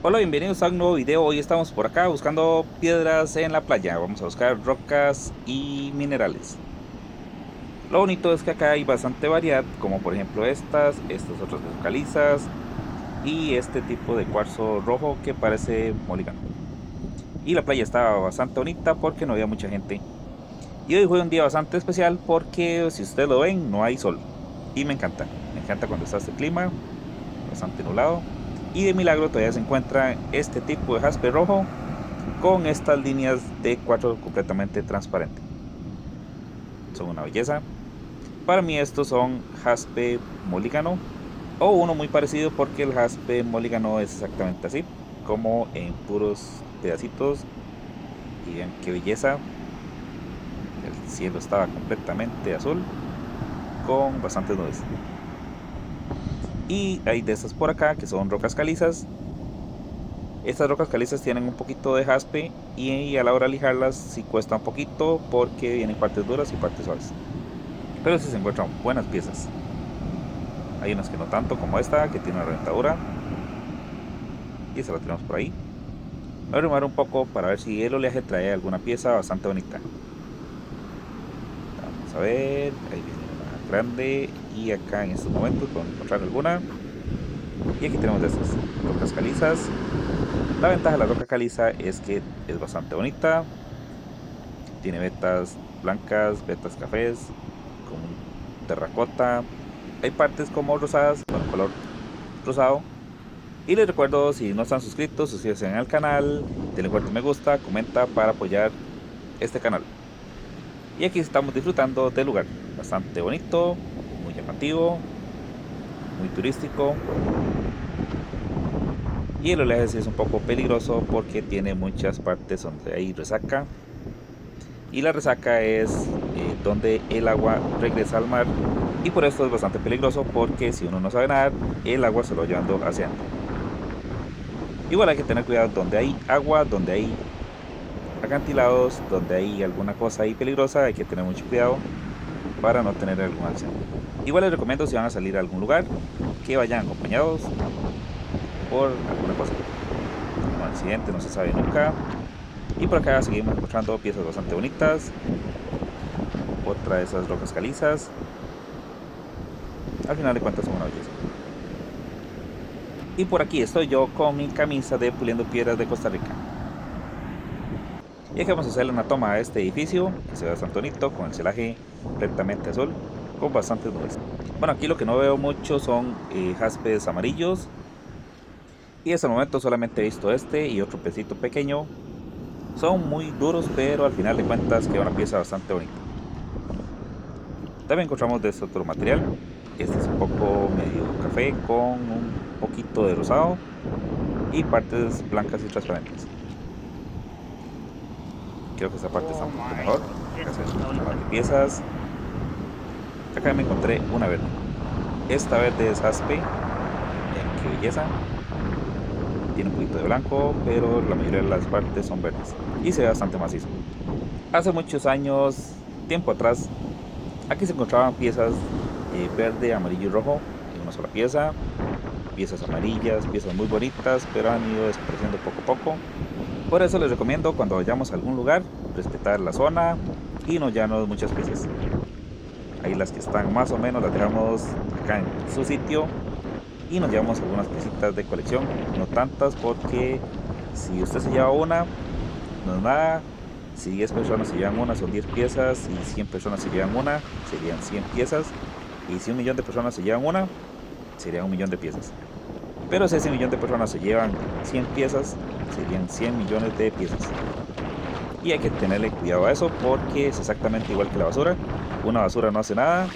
Hola, bienvenidos a un nuevo video. Hoy estamos por acá buscando piedras en la playa. Vamos a buscar rocas y minerales. Lo bonito es que acá hay bastante variedad, como por ejemplo estas otras calizas y este tipo de cuarzo rojo que parece moligano. Y la playa estaba bastante bonita porque no había mucha gente. Y hoy fue un día bastante especial porque si ustedes lo ven no hay sol. Y me encanta. Me encanta cuando está este clima, bastante nublado. Y de milagro todavía se encuentra este tipo de jaspe rojo con estas líneas de cuarzo completamente transparente. Son una belleza. Para mí estos son jaspe moligano o uno muy parecido porque el jaspe moligano es exactamente así, como en puros pedacitos. Y vean qué belleza. El cielo estaba completamente azul con bastantes nubes. Y hay de estas por acá que son rocas calizas. Estas rocas calizas tienen un poquito de jaspe y a la hora de lijarlas sí cuesta un poquito porque vienen partes duras y partes suaves. Pero sí se encuentran buenas piezas. Hay unas que no tanto, como esta, que tiene una reventadura. Y esta la tenemos por ahí. Voy a arrimar un poco para ver si el oleaje trae alguna pieza bastante bonita. Vamos a ver. Ahí viene una grande. Y acá en estos momentos podemos encontrar alguna. Y aquí tenemos de estas rocas calizas. La ventaja de la roca caliza es que es bastante bonita. Tiene vetas blancas, vetas cafés, con terracota. Hay partes como rosadas, con color rosado. Y les recuerdo, si no están suscritos, suscríbanse al canal, denle fuerte me gusta, comenta para apoyar este canal. Y aquí estamos disfrutando del lugar, bastante bonito, muy llamativo, muy turístico. Y el oleaje sí es un poco peligroso porque tiene muchas partes donde hay resaca. Y la resaca es donde el agua regresa al mar. Y por esto es bastante peligroso porque si uno no sabe nadar, el agua se lo va llevando hacia adentro. Igual hay que tener cuidado donde hay agua, donde hay acantilados, donde hay alguna cosa ahí peligrosa, hay que tener mucho cuidado para no tener algún accidente. Igual les recomiendo si van a salir a algún lugar que vayan acompañados por alguna cosa. Un accidente no se sabe nunca. Y por acá seguimos encontrando piezas bastante bonitas. Otra de esas rocas calizas. Al final de cuentas son una belleza. Y por aquí estoy yo con mi camisa de Puliendo Piedras de Costa Rica. Y aquí vamos a hacerle una toma a este edificio que se ve bastante bonito con el celaje completamente azul con bastantes nubes. Bueno, aquí lo que no veo mucho son jaspes amarillos. Y hasta el momento solamente he visto este y otro pecito pequeño. Son muy duros, pero al final de cuentas queda una pieza bastante bonita. También encontramos de este otro material. Este es un poco medio café con un poquito de rosado y partes blancas y transparentes. Creo que esta parte está un poquito mejor. Acá se ven un poquito más de piezas. Acá me encontré una verde. Esta verde es jaspe. Vean qué belleza. Tiene un poquito de blanco, pero la mayoría de las partes son verdes. Y se ve bastante macizo. Hace muchos años, tiempo atrás, aquí se encontraban piezas verde, amarillo y rojo en una sola pieza. Piezas amarillas, piezas muy bonitas, pero han ido desapareciendo poco a poco. Por eso les recomiendo cuando vayamos a algún lugar, respetar la zona y no llevarnos muchas piezas. Ahí las que están más o menos las dejamos acá en su sitio y nos llevamos algunas piecitas de colección, no tantas porque si usted se lleva una, no es nada. Si 10 personas se llevan una, son 10 piezas. Y 100 personas se llevan una, serían 100 piezas. Y si un millón de personas se llevan una, serían un millón de piezas. Pero si ese millón de personas se llevan 100 piezas, serían 100 millones de piezas. Y hay que tenerle cuidado a eso porque es exactamente igual que la basura. Una basura no hace nada,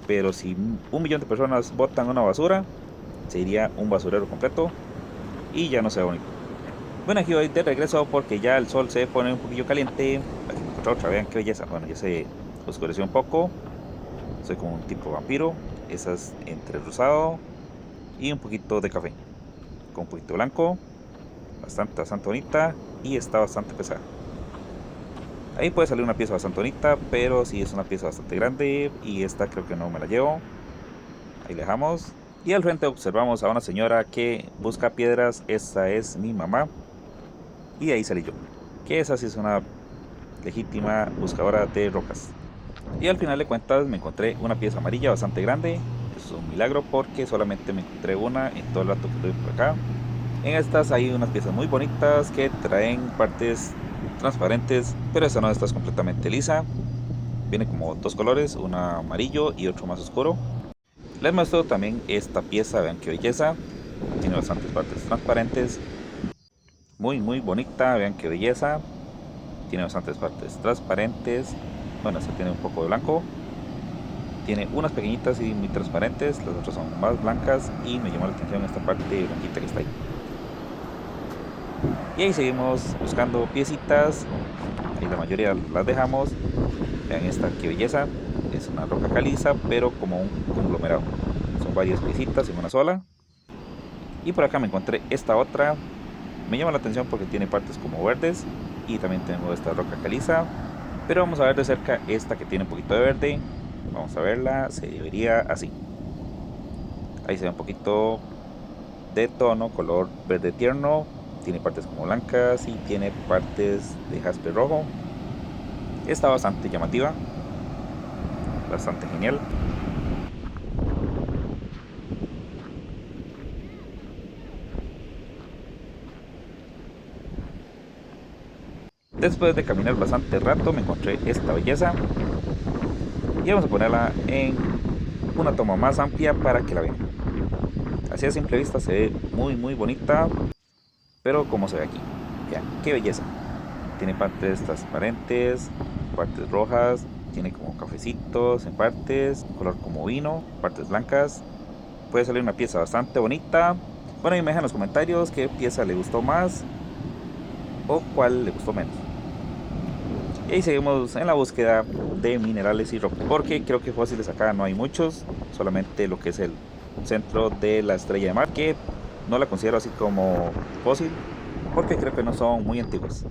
pero si un millón de personas botan una basura, sería un basurero completo y ya no se ve bonito. Bueno, aquí voy de regreso porque ya el sol se pone un poquillo caliente. Aquí me encontré otra, vean qué belleza. Bueno, ya se oscureció un poco. Soy como un tipo vampiro. Esas entre rosado y un poquito de café. Con un poquito blanco. Bastante, bastante bonita. Y está bastante pesada. Ahí puede salir una pieza bastante bonita, pero sí es una pieza bastante grande. Y esta creo que no me la llevo. Ahí la dejamos. Y al frente observamos a una señora que busca piedras. Esta es mi mamá. Y de ahí salí yo, que esa sí es una legítima buscadora de rocas. Y al final de cuentas me encontré una pieza amarilla bastante grande. Es un milagro porque solamente me encontré una en todo el rato que estuve por acá. En estas hay unas piezas muy bonitas que traen partes transparentes, pero esta no, esta es completamente lisa. Viene como dos colores, uno amarillo y otro más oscuro. Les muestro también esta pieza, vean qué belleza. Tiene bastantes partes transparentes, muy bonita, vean qué belleza. Tiene bastantes partes transparentes. Bueno, esta tiene un poco de blanco. Tiene unas pequeñitas y muy transparentes, las otras son más blancas y me llamó la atención esta parte blanquita que está ahí. Y ahí seguimos buscando piecitas, y la mayoría las dejamos. Vean esta qué belleza, es una roca caliza pero como un conglomerado. Son varias piecitas en una sola. Y por acá me encontré esta otra, me llama la atención porque tiene partes como verdes y también tengo esta roca caliza. Pero vamos a ver de cerca esta que tiene un poquito de verde. Vamos a verla, se vería así. Ahí se ve un poquito de tono, color verde tierno. Tiene partes como blancas y tiene partes de jaspe rojo. Está bastante llamativa, bastante genial. Después de caminar bastante rato me encontré esta belleza y vamos a ponerla en una toma más amplia para que la vean. Así a simple vista se ve muy bonita, pero como se ve aquí, vean qué belleza. Tiene partes transparentes, partes rojas, tiene como cafecitos en partes, un color como vino, partes blancas. Puede salir una pieza bastante bonita. Bueno, y me dejan en los comentarios qué pieza le gustó más o cuál le gustó menos. Y ahí seguimos en la búsqueda de minerales y roca, porque creo que fósiles acá no hay muchos, solamente lo que es el centro de la estrella de mar, que no la considero así como fósil, porque creo que no son muy antiguos.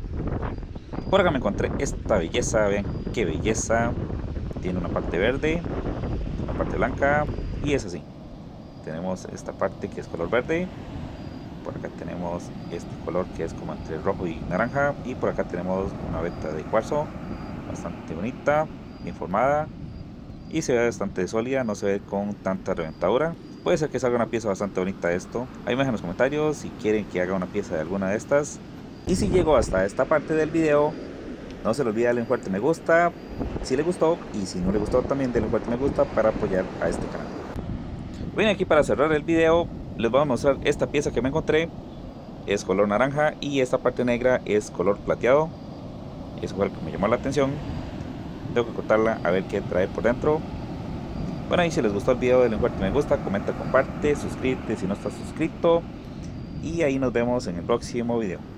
Por acá me encontré esta belleza, vean qué belleza. Tiene una parte verde, una parte blanca y es así. Tenemos esta parte que es color verde. Por acá tenemos este color que es como entre rojo y naranja. Y por acá tenemos una veta de cuarzo bastante bonita, bien formada. Y se ve bastante sólida, no se ve con tanta reventadura. Puede ser que salga una pieza bastante bonita de esto. Ahí me dejan en los comentarios si quieren que haga una pieza de alguna de estas. Y si llegó hasta esta parte del video, no se le olvide darle un fuerte me gusta si le gustó, y si no le gustó también denle un fuerte me gusta para apoyar a este canal. Bien, aquí para cerrar el video les voy a mostrar esta pieza que me encontré. Es color naranja y esta parte negra es color plateado. Eso fue lo que me llamó la atención. Tengo que cortarla a ver qué trae por dentro. Bueno, y si les gustó el video denle un fuerte me gusta, comenta, comparte, suscríbete si no estás suscrito. Y ahí nos vemos en el próximo video.